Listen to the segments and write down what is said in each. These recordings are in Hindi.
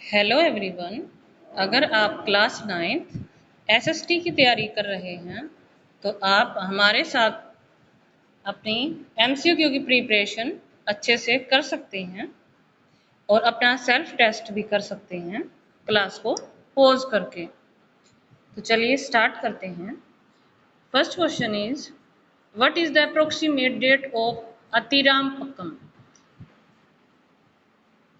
Hello everyone. अगर आप क्लास 9th एसएसटी की तैयारी कर रहे हैं तो आप हमारे साथ अपनी एमसीक्यू की प्रिपरेशन अच्छे से कर सकते हैं और अपना सेल्फ टेस्ट भी कर सकते हैं क्लास को पॉज करके। तो चलिए स्टार्ट करते हैं। First question is what is the approximate date of Attirampakkam?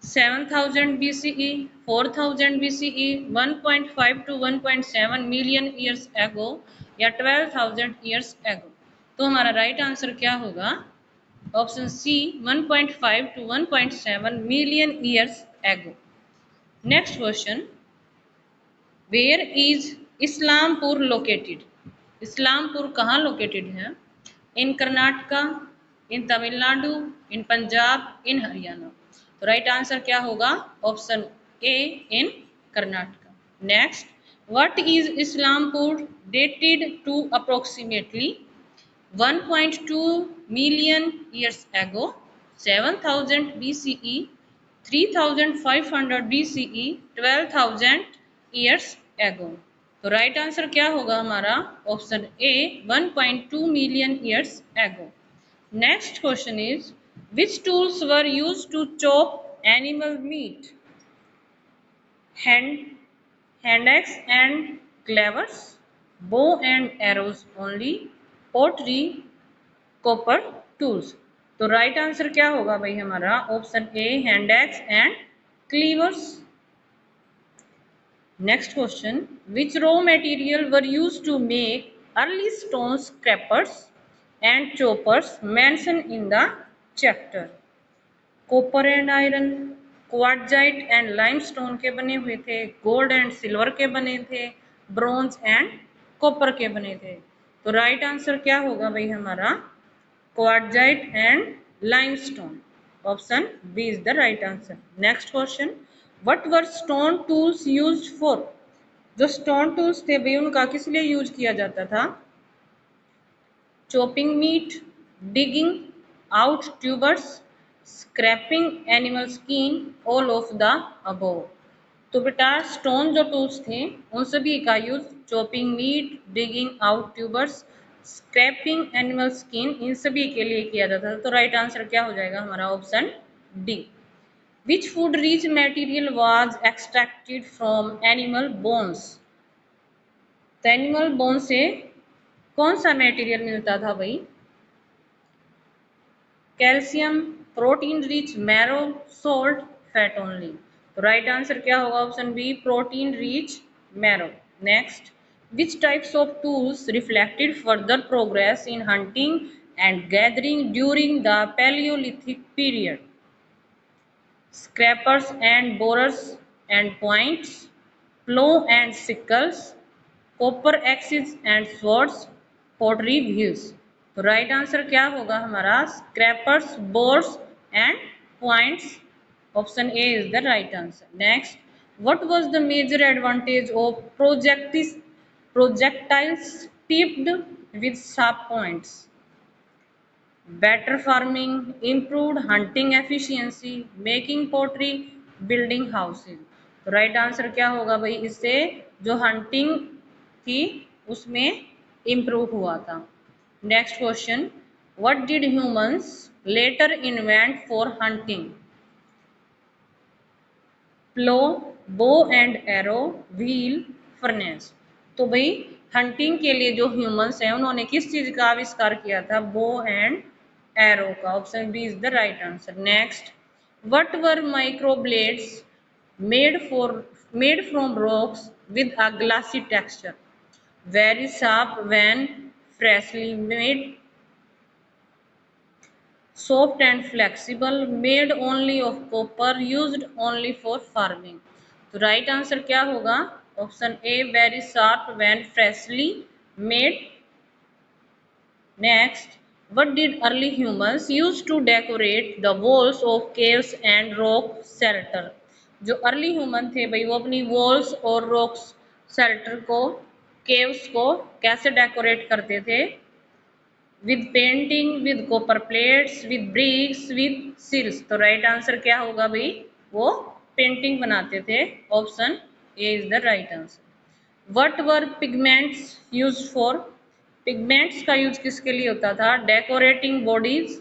7000 BCE, 4000 BCE, 1.5 to 1.7 million years ago या 12,000 ईयर्स एगो। तो हमारा राइट आंसर क्या होगा? Option C 1.5 to 1.7 million years ago. Next question, where is Islampur located? Islampur कहाँ लोकेटेड है? इन कर्नाटका, इन तमिलनाडु, इन पंजाब, इन हरियाणा। तो राइट आंसर क्या होगा? Option A in Karnataka. Next, what is Islampur dated to? Approximately 1.2 million years ago, 7000 BCE, 3500 BCE, 12,000 years ago. तो राइट आंसर क्या होगा हमारा? Option A 1.2 million years ago. Next question is which tools were used to chop animal meat? Hand axe and clavers, bow and arrows only, pottery, copper tools। तो राइट आंसर क्या होगा भाई हमारा? Option A hand axe and cleavers. Next question, which raw material were used to make early stone scrapers and choppers mentioned in the chapter? Copper and iron, quartzite and limestone के बने हुए थे, गोल्ड एंड सिल्वर के बने थे, ब्रॉन्ज एंड कॉपर के बने थे। तो राइट आंसर क्या होगा भाई हमारा? Quartzite and limestone. Option B is the right answer. Next question, what were stone tools used for? जो स्टोन टूल्स थे भाई उनका किस लिए यूज किया जाता था? Chopping meat, digging out tubers, scraping animal skin, all of the above. तो बेटा स्टोन जो टूल्स थे उन सभी का use chopping meat, digging out tubers, scraping animal skin, इन सभी के लिए किया जाता था। तो राइट आंसर क्या हो जाएगा हमारा? Option D. Which food rich material was extracted from animal bones? तो एनिमल बोन से कौन सा मटेरियल मिलता था भाई? Calcium, protein rich marrow, salt, fat only. तो राइट आंसर क्या होगा? Option B protein rich marrow. Next, which types of tools reflected further progress in hunting and gathering during the palaeolithic period? Scrapers and borers and points, plough and sickles, copper axes and swords, pottery wheels. तो राइट आंसर क्या होगा हमारा? Scrapers, bores and points. Option A is the right answer. Next, what was the major advantage of projectiles tipped with sharp points? Better farming, improved hunting efficiency, making pottery, building houses. तो राइट आंसर क्या होगा भाई? इससे जो हंटिंग थी उसमें इम्प्रूव हुआ था। Next question, what did humans later invent for hunting? Plough, bow and arrow, wheel, furnace. तो भाई हंटिंग के लिए जो ह्यूमंस हैं उन्होंने किस चीज का आविष्कार किया था? बो एंड एरो का। Option B is the right answer. Next, what were microblades made from rocks with a glassy texture, very sharp when freshly made, soft and flexible, made only of copper, used only for farming। तो राइट आंसर क्या होगा? Option A very sharp when freshly made। Next, what did early humans use to decorate the walls of caves and rock shelter? जो अर्ली ह्यूमन थे भाई वो अपनी वॉल्स और रॉक शेल्टर को, केव्स को कैसे डेकोरेट करते थे? With painting, with copper plates, with bricks, with seals. तो राइट आंसर क्या होगा भाई? वो पेंटिंग बनाते थे? Option A is the right answer. What were pigments used for? Pigments का यूज किसके लिए होता था? Decorating bodies,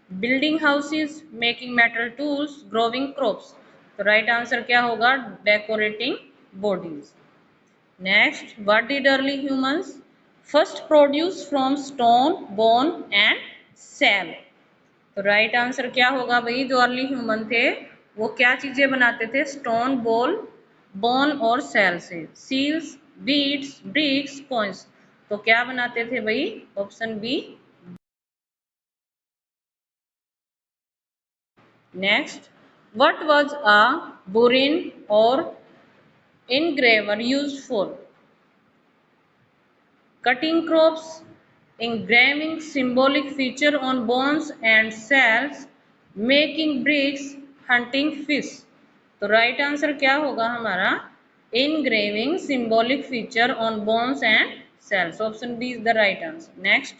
building houses, making metal tools, growing crops. तो राइट आंसर क्या होगा? Decorating bodies. Next, what did early humans first produce from stone, bone and cell? तो राइट आंसर क्या होगा भाई? जो अर्ली ह्यूमन थे वो क्या चीजें बनाते थे? स्टोन, बोन और सेल से। Seals, beads, bricks, coins. तो क्या बनाते थे भाई? Option B. Next, what was a burin or engraver used for? Cutting crops, engraving symbolic feature on bones and cells, making bricks, hunting fish। तो राइट आंसर क्या होगा हमारा? engraving symbolic feature on bones and cells। Option B is the right answer. Next,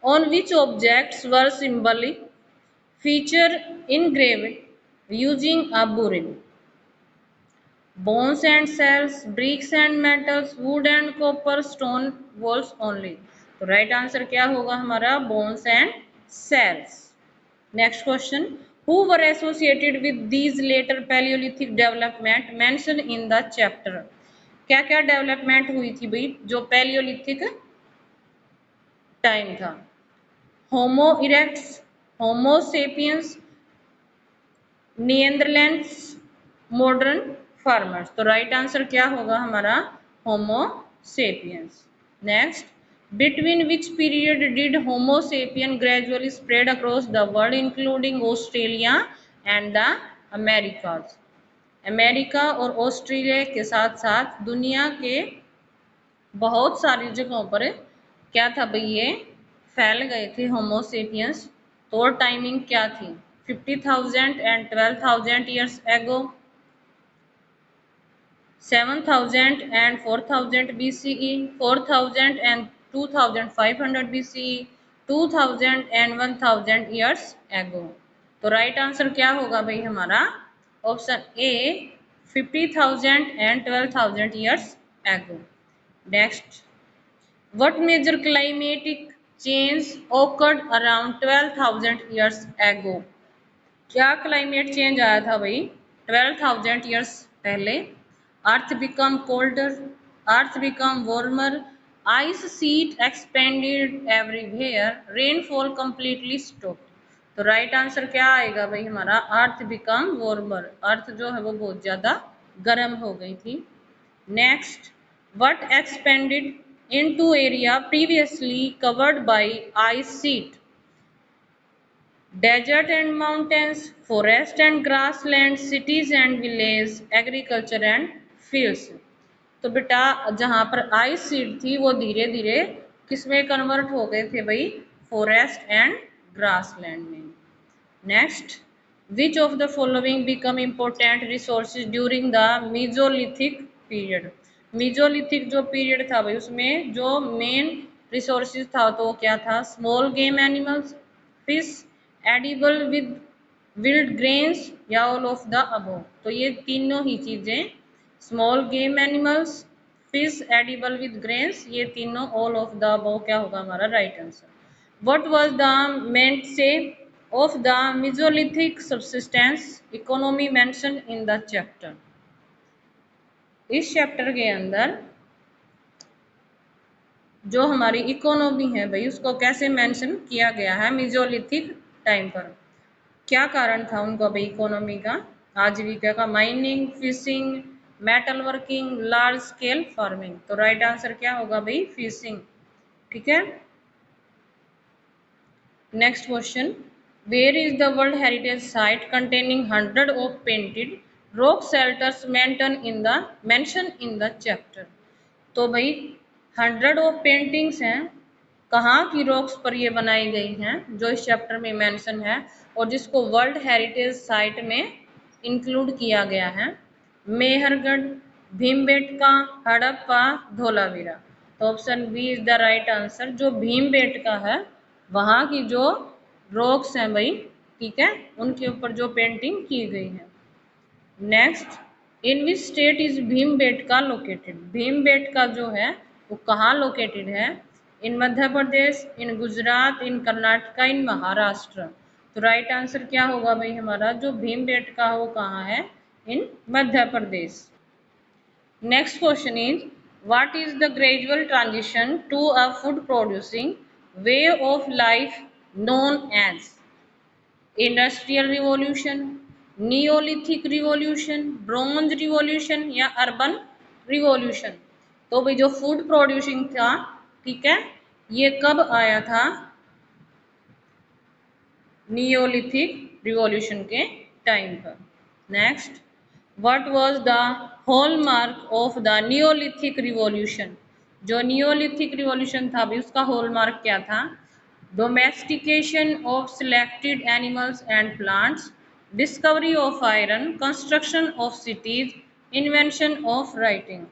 on which objects were symbolic feature engraved using a burin? Bones and cells, bricks and metals, wood and copper, stone walls only। तो राइट आंसर क्या होगा हमारा? Bones and cells. Next question, who were associated with these later palaeolithic development mention in the chapter? क्या क्या डेवलपमेंट हुई थी भाई जो पैलियोलिथिक टाइम था? Homo erectus, Homo sapiens, Neanderthals, modern farmers. तो राइट आंसर क्या होगा हमारा? Homo sapiens. Next, between which period did Homo sapien gradually spread across the world including Australia and the Americas? America और ऑस्ट्रेलिया के साथ साथ दुनिया के बहुत सारी जगहों पर क्या था भाई? ये फैल गए थे होमो सेपियंस। तो टाइमिंग क्या थी? 50,000 and 12,000 years ago, 7,000 and 4,000 BCE, 4,000 and 2,500 BCE, 2,000 and 1,000 years ago। तो राइट आंसर क्या होगा भाई हमारा? Option A 50,000 and 12,000 years ago। Next, what major climatic change occurred around 12,000 years ago? क्या क्लाइमेट चेंज आया था भाई 12,000 ईयर्स पहले? Earth become colder, earth become warmer, ice sheet expanded everywhere, rainfall completely stopped. तो राइट आंसर क्या आएगा भाई हमारा? अर्थ बिकम वार्मर। अर्थ जो है वो बहुत ज्यादा गर्म हो गई थी। Next, what expanded into area previously covered by ice seat? Desert and mountains, forest and grassland, cities and villages, agriculture and fields। तो बेटा जहाँ पर आइस सीड थी वो धीरे धीरे किसमें कन्वर्ट हो गए थे भाई? फॉरेस्ट एंड ग्रासलैंड में। Next, which of the following become important resources during the mesolithic period? Mesolithic जो पीरियड था भाई उसमें जो मेन रिसोर्सेज था तो क्या था? Small game animals, fish, edible with wild grains या ऑल ऑफ द अबव। तो ये तीनों ही चीजें, small game animals, fish, edible with grains, ये तीनों ऑल ऑफ द अबव क्या होगा हमारा right answer. What was the main से of the Mesolithic subsistence economy mention in the chapter? इस चैप्टर के अंदर जो हमारी इकोनॉमी है भाई उसको कैसे मेंशन किया गया है मेसोलिथिक टाइम पर? क्या कारण था उनका भाई इकोनॉमी का, आजीविका का? Mining, fishing, metal working, large scale farming. तो राइट आंसर क्या होगा भाई? फिशिंग। ठीक है। Next question, where is the world heritage site containing 100 of painted rock shelters mention in the chapter? तो भाई 100 ऑफ पेंटिंग्स हैं, कहाँ की रॉक्स पर ये बनाई गई हैं जो इस चैप्टर में मेंशन है और जिसको वर्ल्ड हेरिटेज साइट में इंक्लूड किया गया है? मेहरगढ़, भीमबेटका, हड़प्पा, धोलावीरा। तो option B is the right answer. जो भीमबेटका है वहाँ की जो रॉक्स हैं भाई, ठीक है, उनके ऊपर जो पेंटिंग की गई है। Next, in which state is Bhimbetka located? Bhimbetka जो है वो कहाँ लोकेटेड है? इन मध्य प्रदेश, इन गुजरात, इन कर्नाटका, इन महाराष्ट्र। तो राइट आंसर क्या होगा भाई हमारा? जो भीमबेटका है वो कहाँ है? इन Madhya Pradesh. Next question is, what is the gradual transition to a food producing way of life known as? Industrial revolution, Neolithic revolution, Bronze revolution या अर्बन रिवॉल्यूशन? तो भाई जो फूड प्रोड्यूसिंग था, ठीक है, ये कब आया था? नियोलिथिक रिवॉल्यूशन के टाइम पर। Next, what was the hallmark of the Neolithic revolution? जो नियोलिथिक रिवॉल्यूशन था भी उसका हॉलमार्क क्या था? Domestication of selected animals and plants, discovery of iron, construction of cities, invention of writing.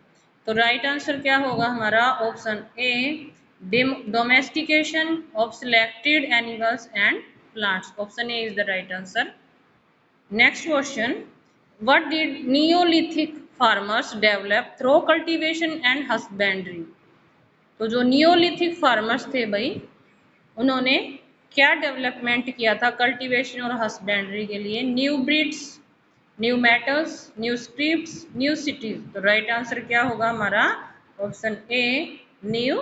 तो राइट आंसर क्या होगा हमारा? Option A, domestication of selected animals and plants. Option A is the right answer. Next question, what did Neolithic farmers develop through cultivation and husbandry? तो जो नियोलिथिक फार्मर्स थे भाई, उन्होंने क्या डेवलपमेंट किया था कल्टीवेशन और हस्बेंड्री के लिए? New breeds, new metals, new scripts, new cities. तो राइट आंसर क्या होगा हमारा? ऑप्शन ए, न्यू